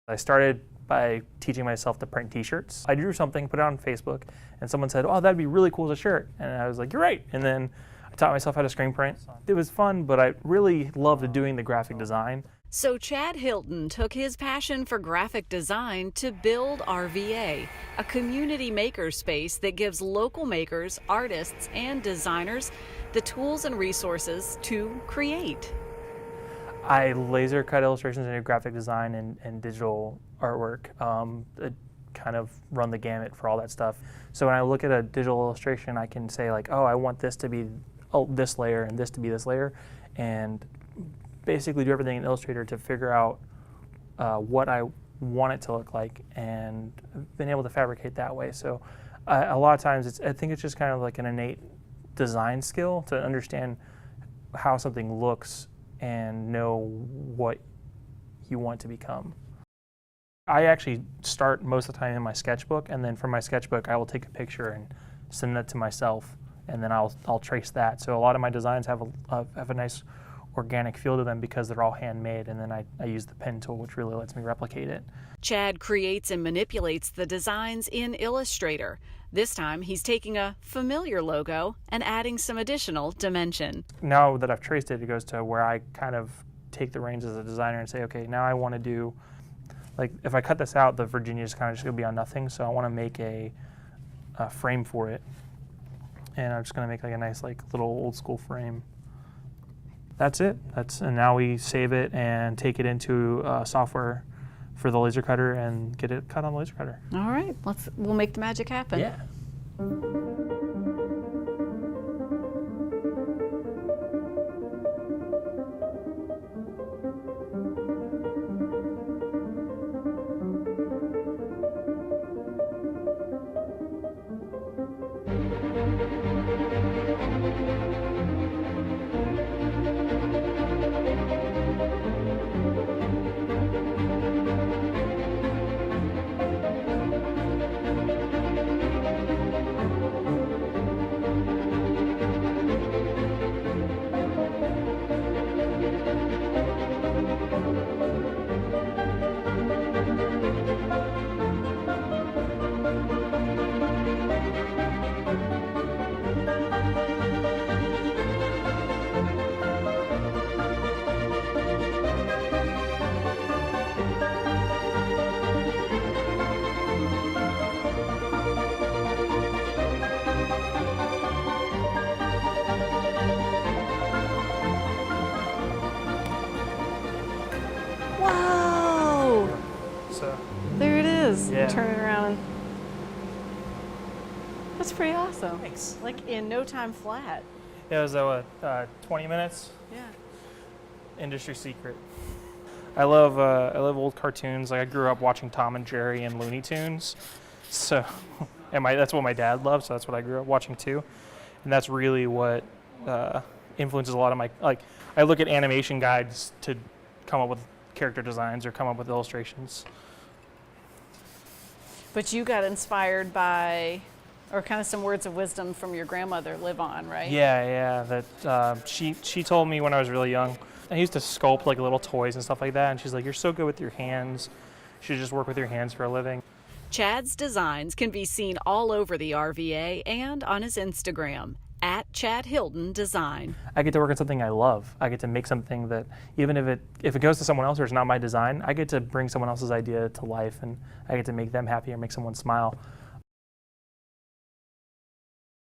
I started by teaching myself to print t-shirts. I drew something, put it on Facebook, and someone said, oh, that'd be really cool as a shirt. And I was like, you're right. And then I taught myself how to screen print. It was fun, but I really loved doing the graphic design. So Chad Hilton took his passion for graphic design to build RVA, a community makerspace that gives local makers, artists, and designers the tools and resources to create. I laser cut illustrations into graphic design and digital artwork. Kind of run the gamut for all that stuff. So when I look at a digital illustration, I can say like, oh, I want this to be this layer and this to be this layer, and basically do everything in Illustrator to figure out what I want it to look like, and been able to fabricate that way. So a lot of times I think it's just kind of like an innate design skill to understand how something looks and know what you want to become. I actually start most of the time in my sketchbook, and then from my sketchbook I will take a picture and send that to myself, and then I'll trace that. So a lot of my designs have a nice organic feel to them because they're all handmade, and then I use the pen tool, which really lets me replicate it. Chad creates and manipulates the designs in Illustrator. This time he's taking a familiar logo and adding some additional dimension. Now that I've traced it, it goes to where I kind of take the reins as a designer and say, okay, now I want to do, like if I cut this out, the Virginia is kind of just going to be on nothing, so I want to make a frame for it. And I'm just going to make like a nice like little old school frame. That's it. And now we save it and take it into software for the laser cutter and get it cut on the laser cutter. All right, we'll make the magic happen. Yeah. Whoa! So There it is. Yeah. Turn it around. That's pretty awesome. Thanks. Like in no time flat. Yeah, it was 20 minutes. Yeah. Industry secret. I love old cartoons. Like I grew up watching Tom and Jerry and Looney Tunes, so that's what my dad loved. So that's what I grew up watching too, and that's really what influences a lot of my I look at animation guides to come up with character designs or come up with illustrations. But you got inspired by, or kind of some words of wisdom from your grandmother live on, right? Yeah. That she told me when I was really young. I used to sculpt like little toys and stuff like that, and she's like, "You're so good with your hands. You should just work with your hands for a living." Chad's designs can be seen all over the RVA and on his Instagram, @ChadHiltonDesign. I get to work on something I love. I get to make something that, even if it goes to someone else or it's not my design, I get to bring someone else's idea to life, and I get to make them happy or make someone smile.